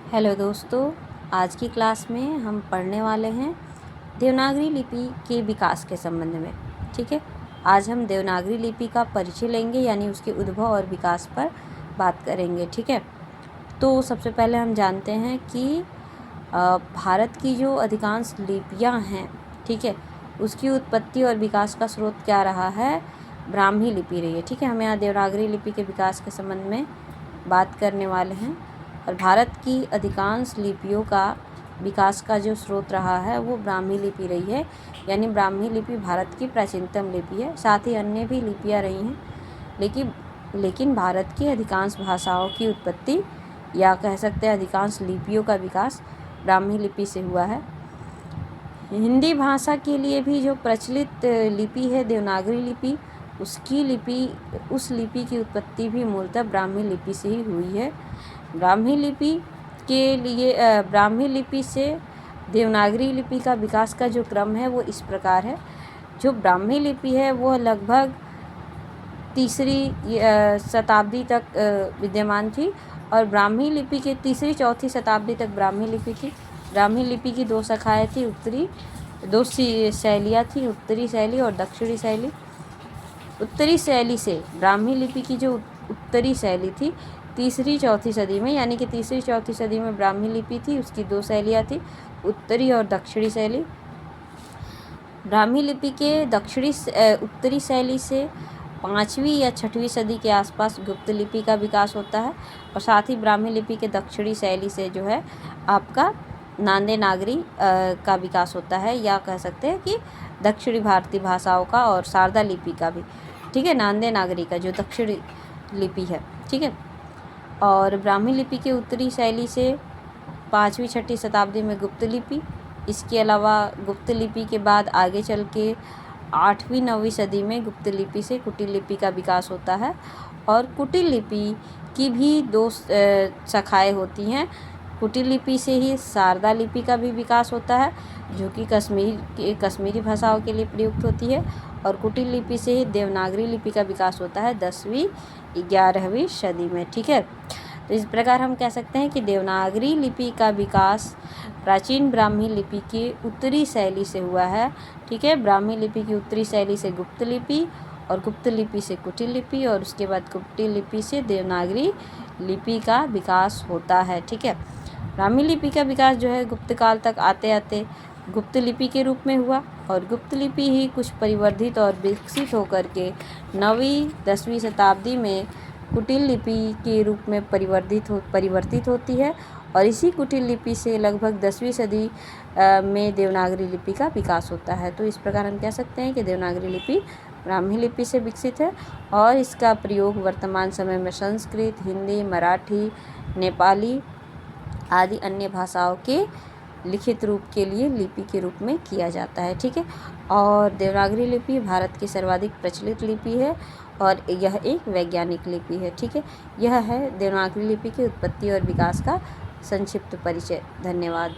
Hello दोस्तों, आज की क्लास में हम पढ़ने वाले हैं देवनागरी लिपि के विकास के संबंध में। ठीक है, आज हम देवनागरी लिपि का परिचय लेंगे, यानी उसके उद्भव और विकास पर बात करेंगे। ठीक है, तो सबसे पहले हम जानते हैं कि भारत की जो अधिकांश लिपियां हैं, ठीक है, उसकी उत्पत्ति और विकास का स्रोत क्या रहा है? ब्राह्मी लिपि रही है। ठीक है, हम यहाँ देवनागरी लिपि के विकास के संबंध में बात करने वाले हैं। और भारत की अधिकांश लिपियों का विकास का जो स्रोत रहा है वो ब्राह्मी लिपि रही है, यानी ब्राह्मी लिपि भारत की प्राचीनतम लिपि है। साथ ही अन्य भी लिपियाँ रही हैं, लेकिन भारत की अधिकांश भाषाओं की उत्पत्ति, या कह सकते हैं अधिकांश लिपियों का विकास, ब्राह्मी लिपि से हुआ है। हिंदी भाषा के लिए भी जो प्रचलित लिपि है देवनागरी लिपि, उस लिपि की उत्पत्ति भी मूलतः ब्राह्मी लिपि से ही हुई है। ब्राह्मी लिपि से देवनागरी लिपि का विकास का जो क्रम है वो इस प्रकार है। जो ब्राह्मी लिपि है वो लगभग तीसरी शताब्दी तक विद्यमान थी, और ब्राह्मी लिपि के तीसरी चौथी शताब्दी तक ब्राह्मी लिपि थी। ब्राह्मी लिपि की दो शाखाएँ थी, दो शैलियाँ थी, उत्तरी शैली और दक्षिणी शैली। उत्तरी शैली से ब्राह्मी लिपि की जो उत्तरी शैली थी तीसरी चौथी सदी में, यानी कि तीसरी चौथी सदी में ब्राह्मी लिपि थी, उसकी दो शैलियाँ थी, उत्तरी और दक्षिणी शैली। ब्राह्मी लिपि के उत्तरी शैली से 5वीं या 6वीं सदी के आसपास गुप्त लिपि का विकास होता है, और साथ ही ब्राह्मी लिपि के दक्षिणी शैली से जो है आपका नांदे नागरी का विकास होता है, या कह सकते हैं कि दक्षिणी भारतीय भाषाओं का और शारदा लिपि का भी। ठीक है, नांदे नागरी का जो दक्षिणी लिपि है। ठीक है, और ब्राह्मी लिपि के उत्तरी शैली से 5वीं 6वीं शताब्दी में गुप्त लिपि। इसके अलावा गुप्त लिपि के बाद आगे चल के 8वीं 9वीं सदी में गुप्त लिपि से कुटिल लिपि का विकास होता है, और कुटिल लिपि की भी दो शाखाएँ होती हैं। कुटिल लिपि से ही शारदा लिपि का भी विकास होता है, जो कि कश्मीरी भाषाओं के लिए प्रयुक्त होती है, और कुटिल लिपि से ही देवनागरी लिपि का विकास होता है 10वीं 11वीं सदी में। ठीक है, तो इस प्रकार हम कह सकते हैं कि देवनागरी लिपि का विकास प्राचीन ब्राह्मी लिपि की उत्तरी शैली से हुआ है। ठीक है, ब्राह्मी लिपि की उत्तरी शैली से गुप्त लिपि, और गुप्त लिपि से कुटिल लिपि, और उसके बाद कुटिल लिपि से देवनागरी लिपि का विकास होता है। ठीक है, ब्राह्मी लिपि का विकास जो है गुप्त काल तक आते आते गुप्त लिपि के रूप में हुआ, और गुप्त लिपि ही कुछ परिवर्धित और विकसित होकर के 9वीं 10वीं शताब्दी में कुटिल लिपि के रूप में परिवर्तित होती है, और इसी कुटिल लिपि से लगभग 10वीं सदी में देवनागरी लिपि का विकास होता है। तो इस प्रकार हम कह सकते हैं कि देवनागरी लिपि ब्राह्मी लिपि से विकसित है, और इसका प्रयोग वर्तमान समय में संस्कृत, हिंदी, मराठी, नेपाली आदि अन्य भाषाओं के लिखित रूप के लिए लिपि के रूप में किया जाता है। ठीक है, और देवनागरी लिपि भारत की सर्वाधिक प्रचलित लिपि है, और यह एक वैज्ञानिक लिपि है। ठीक है, यह है देवनागरी लिपि की उत्पत्ति और विकास का संक्षिप्त परिचय। धन्यवाद।